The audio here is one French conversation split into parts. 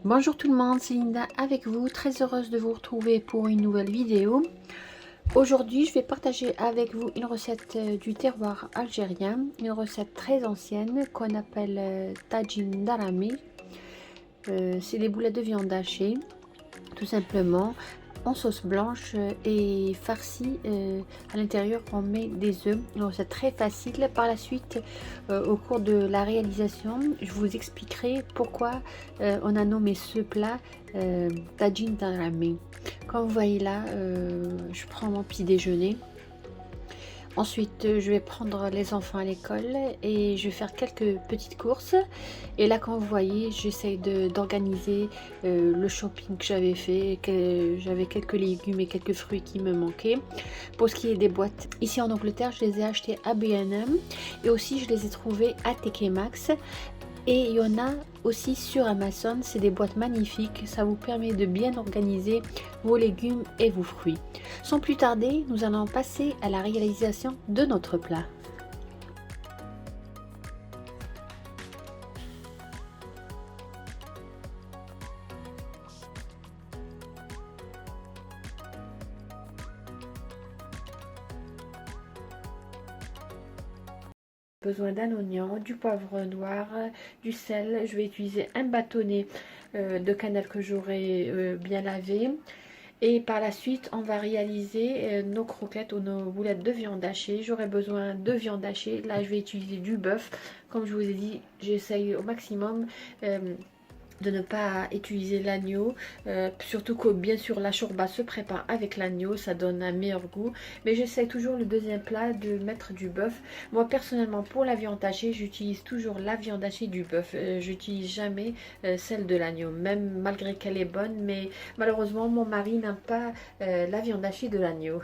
Bonjour tout le monde, c'est Linda avec vous, très heureuse de vous retrouver pour une nouvelle vidéo. Aujourd'hui, je vais partager avec vous une recette du terroir algérien, une recette très ancienne qu'on appelle tagine d'arame. C'est des boulettes de viande hachée, tout simplement, en sauce blanche et farcie. À l'intérieur, on met des œufs. Une recette très facile. Par la suite, au cours de la réalisation, je vous expliquerai pourquoi on a nommé ce plat tagine d'arame. Comme vous voyez là, je prends mon petit déjeuner. Ensuite, je vais prendre les enfants à l'école et je vais faire quelques petites courses. Et là, comme vous voyez, j'essaye d'organiser le shopping que j'avais fait. J'avais quelques légumes et quelques fruits qui me manquaient. Pour ce qui est des boîtes, ici en Angleterre, je les ai achetées à B&M et aussi je les ai trouvées à TK Maxx. Et il y en a aussi sur Amazon, c'est des boîtes magnifiques, ça vous permet de bien organiser vos légumes et vos fruits. Sans plus tarder, nous allons passer à la réalisation de notre plat. Besoin d'un oignon, du poivre noir, du sel. Je vais utiliser un bâtonnet de cannelle que j'aurai bien lavé. Et par la suite, on va réaliser nos croquettes ou nos boulettes de viande hachée. J'aurai besoin de viande hachée. Là, je vais utiliser du bœuf. Comme je vous ai dit, j'essaye au maximum de ne pas utiliser l'agneau, surtout que bien sûr la chourba se prépare avec l'agneau, ça donne un meilleur goût, mais j'essaie toujours le deuxième plat de mettre du bœuf. Moi personnellement, pour la viande hachée, j'utilise toujours la viande hachée du bœuf, j'utilise jamais celle de l'agneau, même malgré qu'elle est bonne, mais malheureusement mon mari n'aime pas la viande hachée de l'agneau.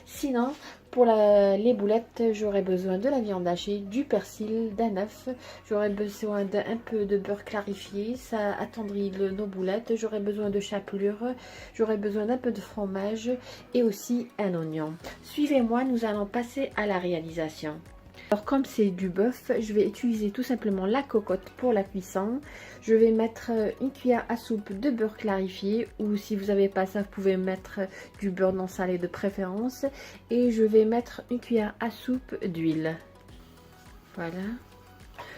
Sinon, pour les boulettes, j'aurai besoin de la viande hachée, du persil, d'un œuf. J'aurai besoin d'un peu de beurre clarifié, ça attendrit nos boulettes. J'aurai besoin de chapelure, j'aurai besoin d'un peu de fromage et aussi un oignon. Suivez-moi, nous allons passer à la réalisation. Alors comme c'est du bœuf, je vais utiliser tout simplement la cocotte pour la cuisson. Je vais mettre une cuillère à soupe de beurre clarifié, ou si vous n'avez pas ça, vous pouvez mettre du beurre non salé de préférence. Et je vais mettre une cuillère à soupe d'huile. Voilà.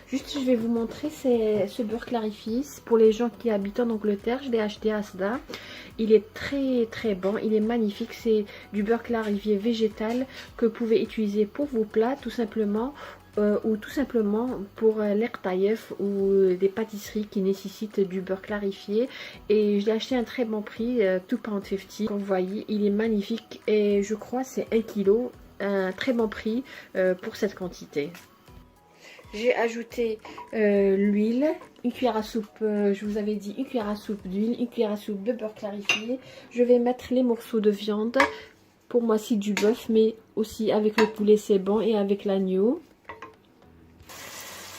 Juste, je vais vous montrer ce beurre clarifié. Pour les gens qui habitent en Angleterre, je l'ai acheté à Asda. Il est très bon, il est magnifique. C'est du beurre clarifié végétal que vous pouvez utiliser pour vos plats tout simplement. Ou tout simplement pour les rtaïef ou des pâtisseries qui nécessitent du beurre clarifié. Et je l'ai acheté à un très bon prix, £2,50. Comme vous voyez, il est magnifique et je crois c'est 1 kg, un très bon prix pour cette quantité. J'ai ajouté l'huile, une cuillère à soupe, je vous avais dit une cuillère à soupe d'huile, une cuillère à soupe de beurre clarifié. Je vais mettre les morceaux de viande, pour moi c'est du bœuf, mais aussi avec le poulet c'est bon et avec l'agneau.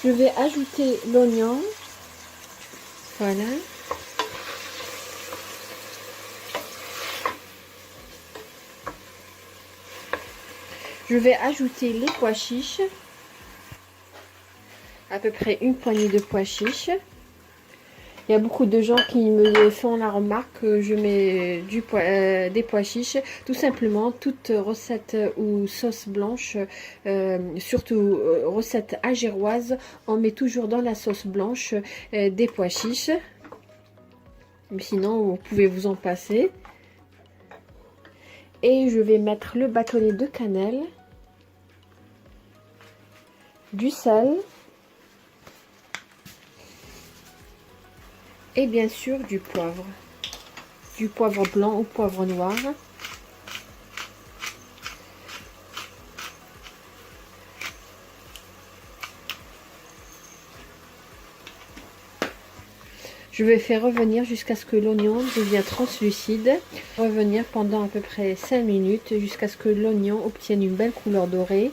Je vais ajouter l'oignon, voilà. Je vais ajouter les pois chiches. À peu près une poignée de pois chiches. Il y a beaucoup de gens qui me font la remarque que je mets des pois chiches. Tout simplement, toute recette ou sauce blanche, surtout recette algéroise, on met toujours dans la sauce blanche des pois chiches. Sinon, vous pouvez vous en passer. Et je vais mettre le bâtonnet de cannelle, du sel. Et bien sûr du poivre blanc ou poivre noir. Je vais faire revenir jusqu'à ce que l'oignon devienne translucide. Revenir pendant à peu près 5 minutes jusqu'à ce que l'oignon obtienne une belle couleur dorée.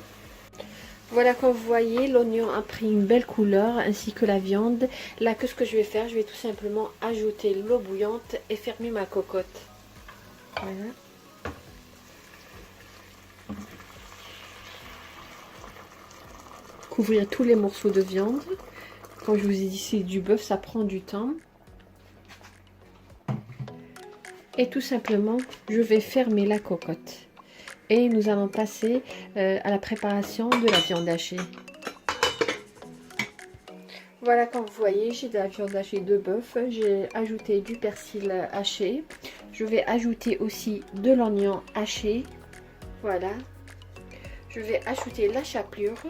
Voilà, comme vous voyez, l'oignon a pris une belle couleur ainsi que la viande. Là, que ce que je vais faire, je vais tout simplement ajouter l'eau bouillante et fermer ma cocotte. Voilà. Couvrir tous les morceaux de viande. Comme je vous ai dit, c'est du bœuf, ça prend du temps. Et tout simplement, je vais fermer la cocotte. Et nous allons passer à la préparation de la viande hachée. Voilà, comme vous voyez, j'ai de la viande hachée de bœuf. J'ai ajouté du persil haché. Je vais ajouter aussi de l'oignon haché. Voilà. Je vais ajouter la chapelure.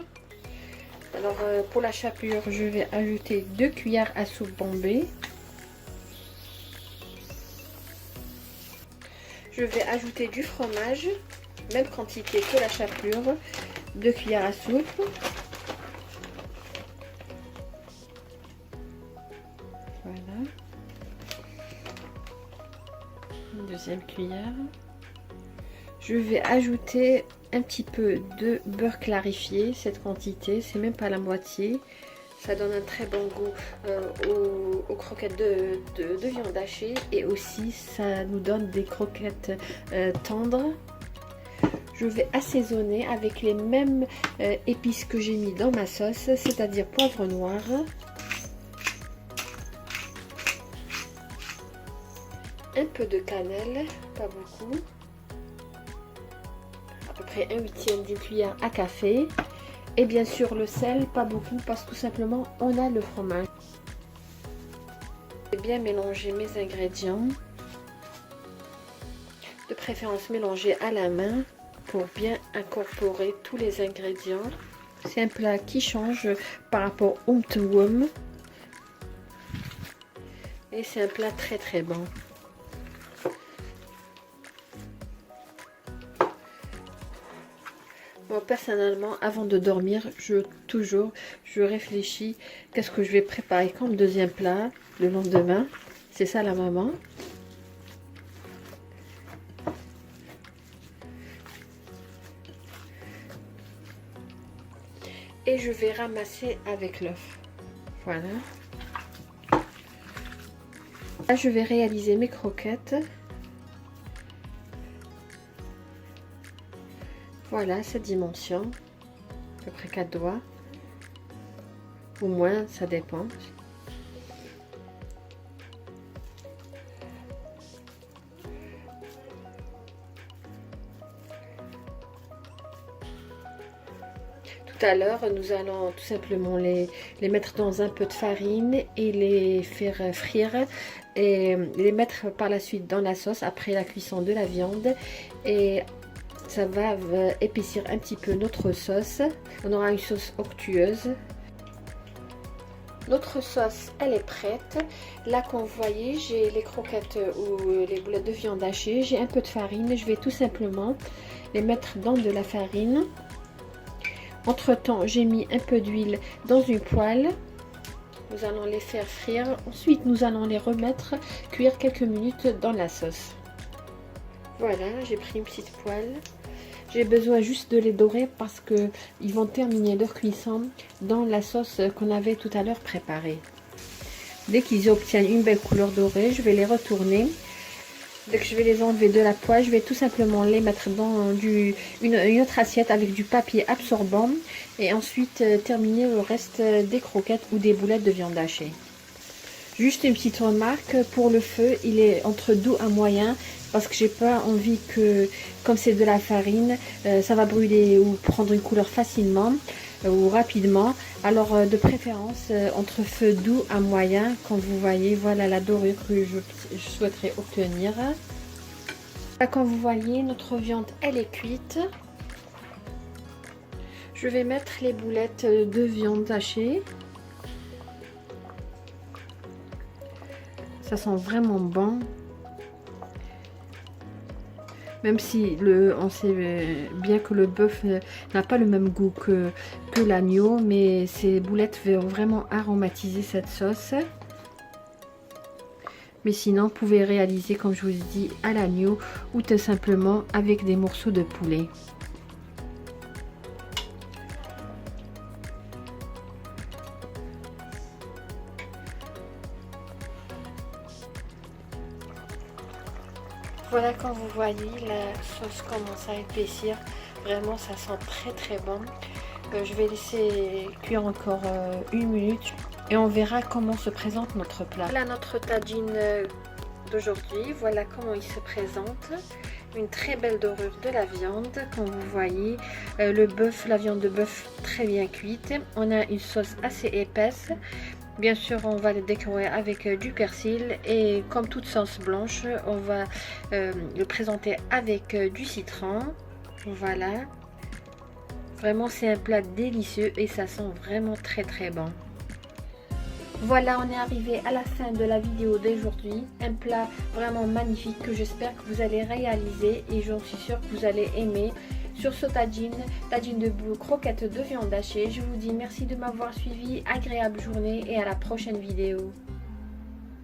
Alors, pour la chapelure, je vais ajouter 2 cuillères à soupe bombée. Je vais ajouter du fromage, même quantité que la chapelure, 2 cuillères à soupe. Voilà. Une deuxième cuillère. Je vais ajouter un petit peu de beurre clarifié, cette quantité, c'est même pas la moitié. Ça donne un très bon goût aux croquettes de viande hachée et aussi ça nous donne des croquettes tendres. Je vais assaisonner avec les mêmes épices que j'ai mis dans ma sauce, c'est-à-dire poivre noir, un peu de cannelle, pas beaucoup, à peu près 1/8 d'une cuillère à café. Et bien sûr le sel, pas beaucoup parce que tout simplement on a le fromage. Je vais bien mélanger mes ingrédients. De préférence mélanger à la main pour bien incorporer tous les ingrédients. C'est un plat qui change par rapport au Umtuum. Et c'est un plat très très bon. Moi, personnellement, avant de dormir, je réfléchis qu'est-ce que je vais préparer comme deuxième plat le lendemain. C'est ça la maman. Et je vais ramasser avec l'œuf. Voilà. Là, je vais réaliser mes croquettes. Voilà, cette dimension, à peu près 4 doigts, ou moins, ça dépend. Tout à l'heure, nous allons tout simplement les mettre dans un peu de farine et les faire frire et les mettre par la suite dans la sauce après la cuisson de la viande. Et ça va épaissir un petit peu notre sauce. On aura une sauce onctueuse. Notre sauce, elle est prête. Là, comme vous voyez, j'ai les croquettes ou les boulettes de viande hachée. J'ai un peu de farine. Je vais tout simplement les mettre dans de la farine. Entre temps, j'ai mis un peu d'huile dans une poêle. Nous allons les faire frire. Ensuite, nous allons les remettre cuire quelques minutes dans la sauce. Voilà, j'ai pris une petite poêle. J'ai besoin juste de les dorer parce que ils vont terminer leur cuisson dans la sauce qu'on avait tout à l'heure préparée. Dès qu'ils obtiennent une belle couleur dorée, je vais les retourner. Dès que je vais les enlever de la poêle, je vais tout simplement les mettre dans une autre assiette avec du papier absorbant et ensuite terminer le reste des croquettes ou des boulettes de viande hachée. Juste une petite remarque, pour le feu, il est entre doux à moyen parce que j'ai pas envie que, comme c'est de la farine, ça va brûler ou prendre une couleur facilement ou rapidement. Alors de préférence entre feu doux à moyen, comme vous voyez, voilà la dorure que je souhaiterais obtenir. Là, comme vous voyez, notre viande elle est cuite. Je vais mettre les boulettes de viande hachée. Ça sent vraiment bon. Même si on sait bien que le bœuf n'a pas le même goût que l'agneau, mais ces boulettes vont vraiment aromatiser cette sauce. Mais sinon, vous pouvez réaliser, comme je vous ai dit, à l'agneau ou tout simplement avec des morceaux de poulet. Voilà, comme vous voyez, la sauce commence à épaissir. Vraiment, ça sent très très bon. Je vais laisser cuire encore 1 minute et on verra comment se présente notre plat. Voilà notre tagine d'aujourd'hui. Voilà comment il se présente. Une très belle dorure de la viande, comme vous voyez. Le bœuf, la viande de bœuf très bien cuite. On a une sauce assez épaisse. Bien sûr, on va le décorer avec du persil et comme toute sauce blanche, on va le présenter avec du citron. Voilà. Vraiment, c'est un plat délicieux et ça sent vraiment très bon. Voilà, on est arrivé à la fin de la vidéo d'aujourd'hui. Un plat vraiment magnifique que j'espère que vous allez réaliser et j'en suis sûre que vous allez aimer. Sur ce tagine de boules, croquettes de viande hachée. Je vous dis merci de m'avoir suivi, agréable journée et à la prochaine vidéo.